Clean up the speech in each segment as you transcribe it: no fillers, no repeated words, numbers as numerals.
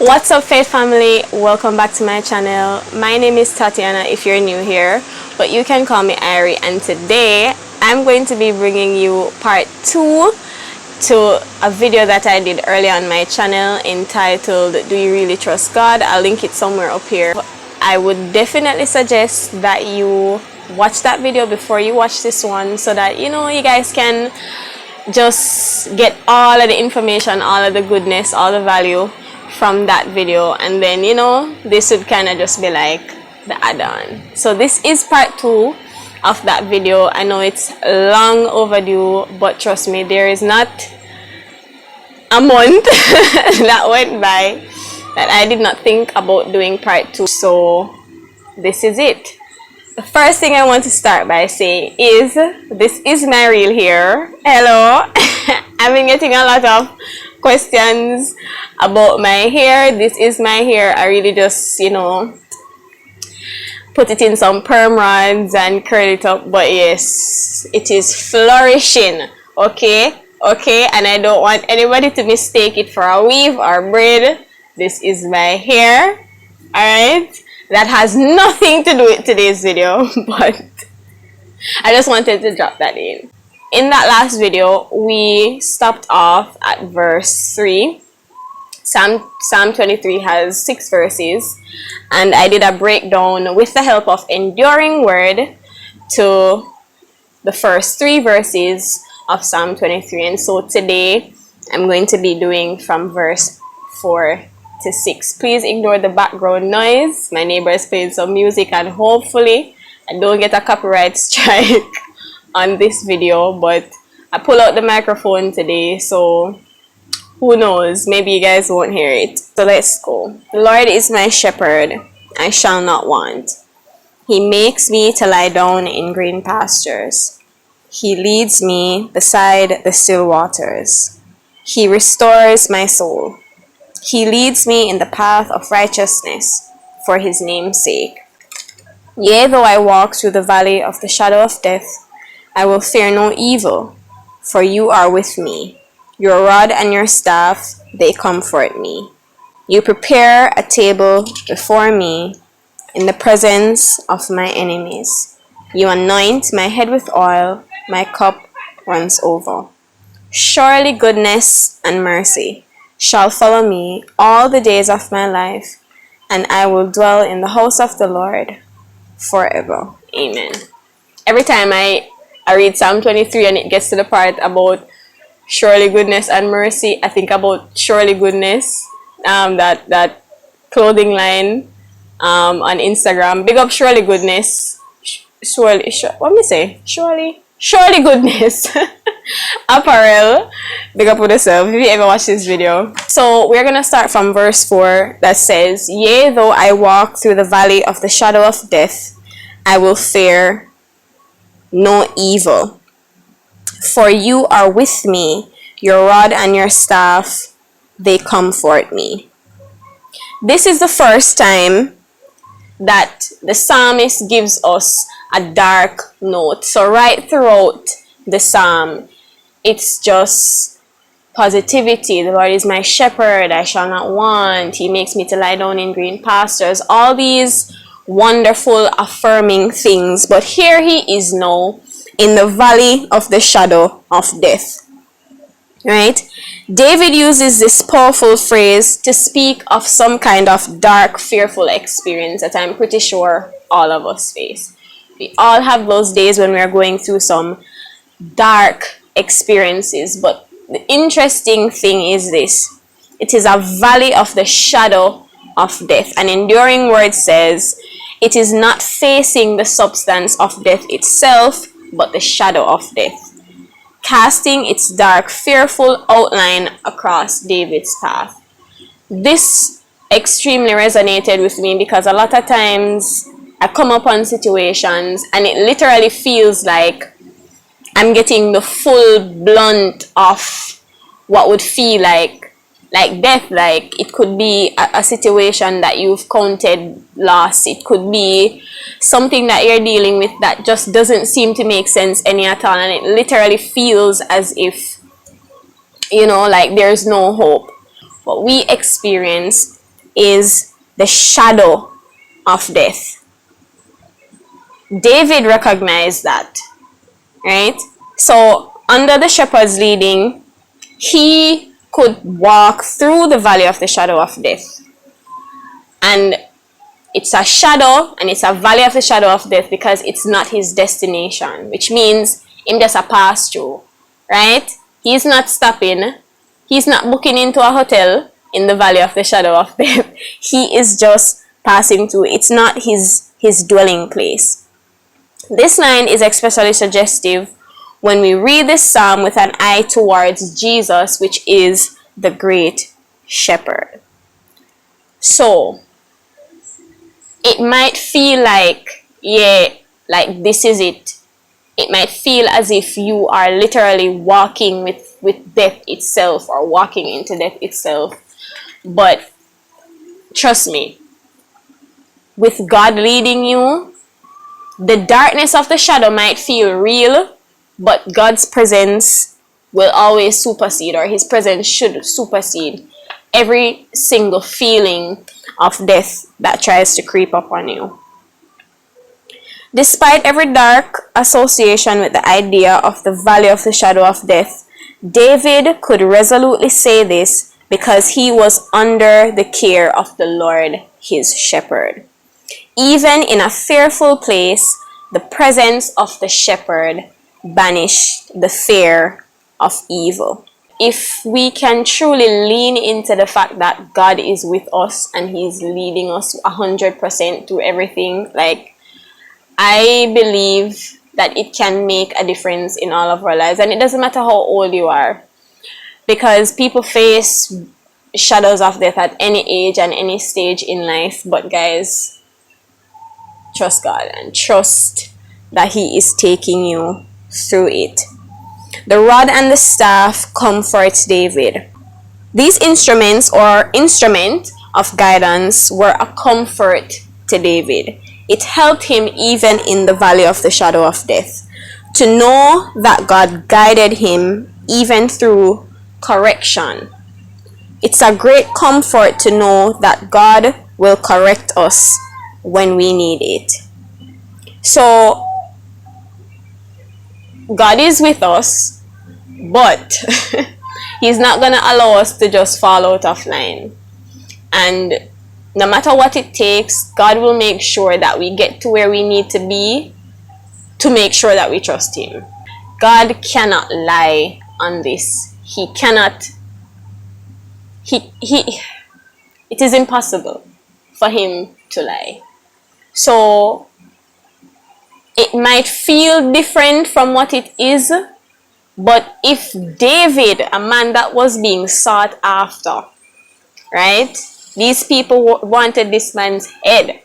What's up, Faith family? Welcome back to my channel. My name is Tatiana if you're new here, but you can call me Irie, and today I'm going to be bringing you part 2 to a video that I did earlier on my channel entitled Do You Really Trust God? I'll link it somewhere up here. I would definitely suggest that you watch that video before you watch this one so that you guys can just get all of the information, all of the goodness, all the value from that video, and then this would kind of just be like the add-on. So this is part 2 of that video. I know it's long overdue, but trust me, there is not a month that went by that I did not think about doing part 2. So this is it. The first thing I want to start by saying is this is my real hair. Hello. I've been getting a lot of questions about my hair. This is my hair. I really just put it in some perm rods and curl it up, but yes, it is flourishing. Okay, and I don't want anybody to mistake it for a weave or braid. This is my hair. All right, that has nothing to do with today's video, but I just wanted to drop that in. In that last video, we stopped off at verse 3. Psalm 23 has 6 verses, and I did a breakdown with the help of Enduring Word to the first 3 verses of Psalm 23. And so today, I'm going to be doing from verse 4 to 6. Please ignore the background noise. My neighbor is playing some music, and hopefully I don't get a copyright strike on this video, but I pull out the microphone today, so who knows, maybe you guys won't hear it. So let's go. The Lord is my shepherd, I shall not want. He makes me to lie down in green pastures. He leads me beside the still waters. He restores my soul. He leads me in the path of righteousness for his name's sake. Yea, though I walk through the valley of the shadow of death, I will fear no evil, for you are with me. Your rod and your staff, they comfort me. You prepare a table before me in the presence of my enemies. You anoint my head with oil, my cup runs over. Surely goodness and mercy shall follow me all the days of my life, and I will dwell in the house of the Lord forever. Amen. Every time I read Psalm 23 and it gets to the part about surely goodness and mercy, I think about Surely Goodness, that clothing line on Instagram. Big up Surely Goodness. Surely Goodness apparel. Big up with yourself if you ever watch this video. So we're gonna start from verse 4 that says, Yea, though I walk through the valley of the shadow of death, I will fear no evil, for you are with me. Your rod and your staff, they comfort me. This is the first time that the psalmist gives us a dark note. So right throughout the psalm, it's just positivity. The Lord is my shepherd, I shall not want. He makes me to lie down in green pastures. All these wonderful, affirming things. But here he is now in the valley of the shadow of death. Right? David uses this powerful phrase to speak of some kind of dark, fearful experience that I'm pretty sure all of us face. We all have those days when we are going through some dark experiences. But the interesting thing is this. It is a valley of the shadow of death. An Enduring Word says, it is not facing the substance of death itself, but the shadow of death, casting its dark, fearful outline across David's path. This extremely resonated with me because a lot of times I come upon situations and it literally feels like I'm getting the full blunt of what would feel like death. Like it could be a situation that you've counted loss. It could be something that you're dealing with that just doesn't seem to make sense any at all, and it literally feels as if like there's no hope. But we experience is the shadow of death. David recognized that, right? So under the shepherd's leading, he could walk through the valley of the shadow of death. And it's a shadow and it's a valley of the shadow of death because it's not his destination, which means him just a pass through, right? He's not stopping. He's not booking into a hotel in the valley of the shadow of death. He is just passing through. It's not his dwelling place. This line is especially suggestive when we read this psalm with an eye towards Jesus, which is the great shepherd. So it might feel like, yeah, like this is it. It might feel as if you are literally walking with death itself or walking into death itself. But trust me, with God leading you, the darkness of the shadow might feel real, but God's presence will always supersede, or his presence should supersede every single feeling of death that tries to creep up on you. Despite every dark association with the idea of the valley of the shadow of death, David could resolutely say this because he was under the care of the Lord, his shepherd. Even in a fearful place, the presence of the shepherd banished the fear of evil. If we can truly lean into the fact that God is with us and he's leading us 100% through everything, like, I believe that it can make a difference in all of our lives. And it doesn't matter how old you are, because people face shadows of death at any age and any stage in life. But guys, trust God and trust that he is taking you through it. The rod and the staff comforts David. These instruments or instrument of guidance were a comfort to David. It helped him even in the valley of the shadow of death to know that God guided him even through correction. It's a great comfort to know that God will correct us when we need it. So God is with us, but he's not going to allow us to just fall out of line. And no matter what it takes, God will make sure that we get to where we need to be to make sure that we trust him. God cannot lie on this. He cannot. It is impossible for him to lie. So it might feel different from what it is, but if David, a man that was being sought after, right? These people wanted this man's head,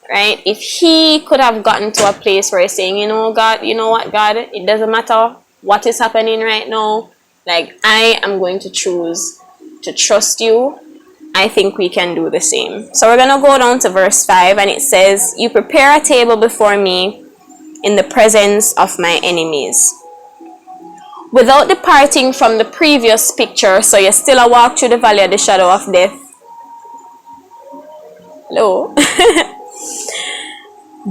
right? If he could have gotten to a place where he's saying, you know, God, you know what, God, it doesn't matter what is happening right now. Like, I am going to choose to trust you. I think we can do the same. So we're going to go down to verse 5, and it says, you prepare a table before me in the presence of my enemies. Without departing from the previous picture, so you still a walk through the valley of the shadow of death. Hello.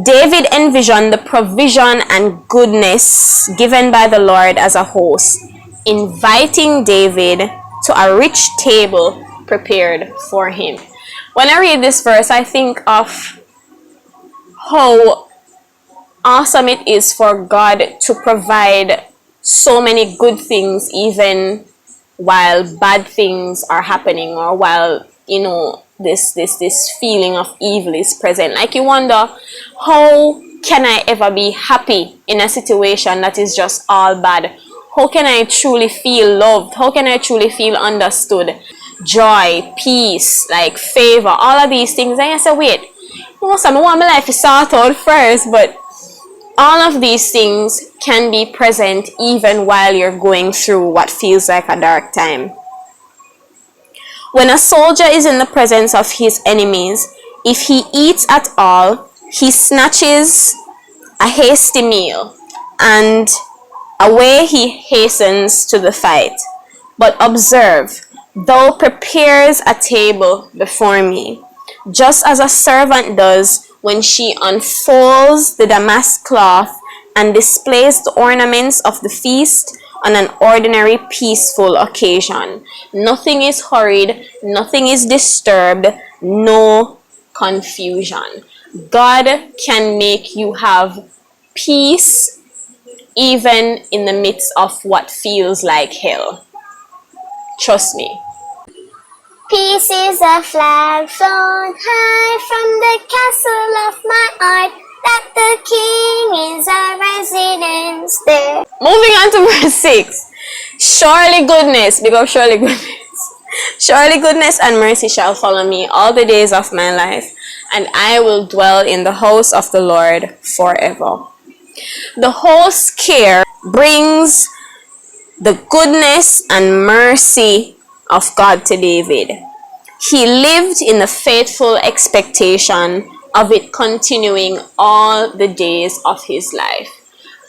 David envisioned the provision and goodness given by the Lord as a host, inviting David to a rich table prepared for him. When I read this verse, I think of how awesome it is for God to provide so many good things even while bad things are happening, or while, you know, this feeling of evil is present. Like, you wonder, how can I ever be happy in a situation that is just all bad? How can I truly feel loved? How can I truly feel understood? Joy, peace, like favor, all of these things. And I say, wait, I want my life to sort out first, but all of these things can be present even while you're going through what feels like a dark time. When a soldier is in the presence of his enemies, if he eats at all, he snatches a hasty meal, and away he hastens to the fight. But observe, Thou prepares a table before me, just as a servant does when she unfolds the damask cloth and displays the ornaments of the feast on an ordinary peaceful occasion. Nothing is hurried, nothing is disturbed, no confusion. God can make you have peace even in the midst of what feels like hell. Trust me. Peace is a flag flown high from the castle of my heart, that the King is our residence there. Moving on to verse 6. Surely goodness, because surely goodness. Surely goodness and mercy shall follow me all the days of my life, and I will dwell in the house of the Lord forever. The whole scare brings the goodness and mercy of God to David. He lived in the faithful expectation of it continuing all the days of his life.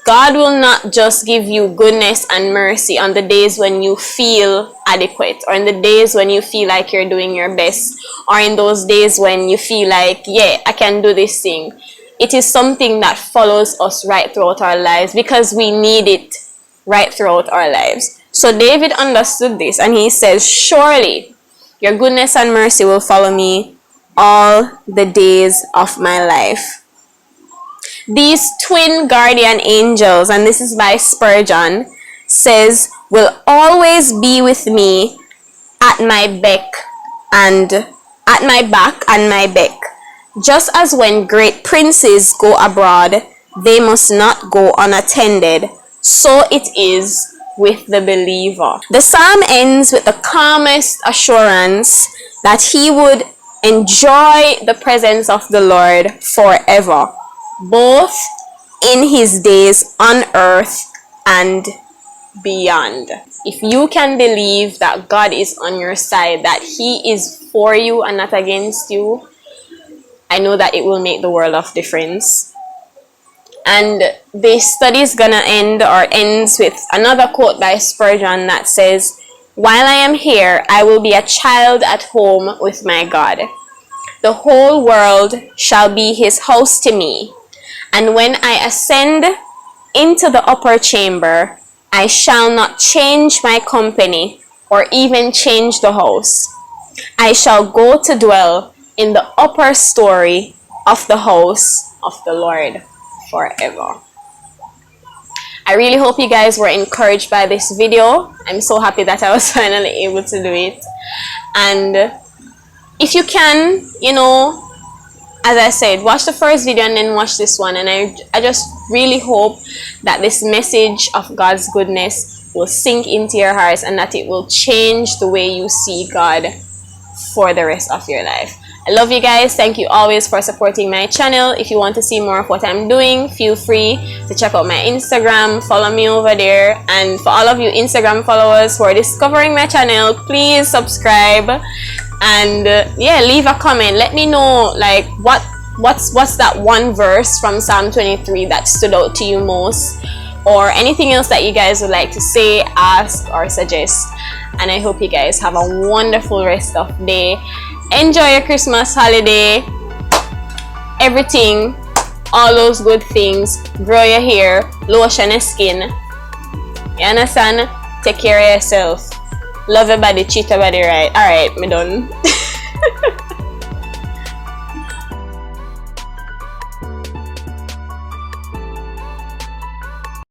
God will not just give you goodness and mercy on the days when you feel adequate, or in the days when you feel like you're doing your best, or in those days when you feel like, yeah, I can do this thing. It is something that follows us right throughout our lives because we need it right throughout our lives. So David understood this, and he says, surely your goodness and mercy will follow me all the days of my life. These twin guardian angels, and this is by Spurgeon, says, will always be with me at my beck and at my back and my beck. Just as when great princes go abroad, they must not go unattended, so it is with the believer. The psalm ends with the calmest assurance that he would enjoy the presence of the Lord forever, both in his days on earth and beyond. If you can believe that God is on your side, that he is for you and not against you, I know that it will make the world of difference. And this study is gonna ends with another quote by Spurgeon that says, while I am here, I will be a child at home with my God. The whole world shall be his house to me. And when I ascend into the upper chamber, I shall not change my company or even change the house. I shall go to dwell in the upper story of the house of the Lord forever. I really hope you guys were encouraged by this video. I'm so happy that I was finally able to do it. And if you can, you know, as I said, watch the first video and then watch this one. And I just really hope that this message of God's goodness will sink into your hearts and that it will change the way you see God for the rest of your life. I love you guys. Thank you always for supporting my channel. If you want to see more of what I'm doing, feel free to check out my Instagram. Follow me over there. And for all of you Instagram followers who are discovering my channel, please subscribe. And yeah, leave a comment. Let me know, like, what's that one verse from Psalm 23 that stood out to you most, or anything else that you guys would like to say, ask, or suggest. And I hope you guys have a wonderful rest of the day. Enjoy your Christmas holiday, everything, all those good things. Grow your hair, lotion your skin. You understand? Take care of yourself. Love your body, treat your body right. Alright, me done.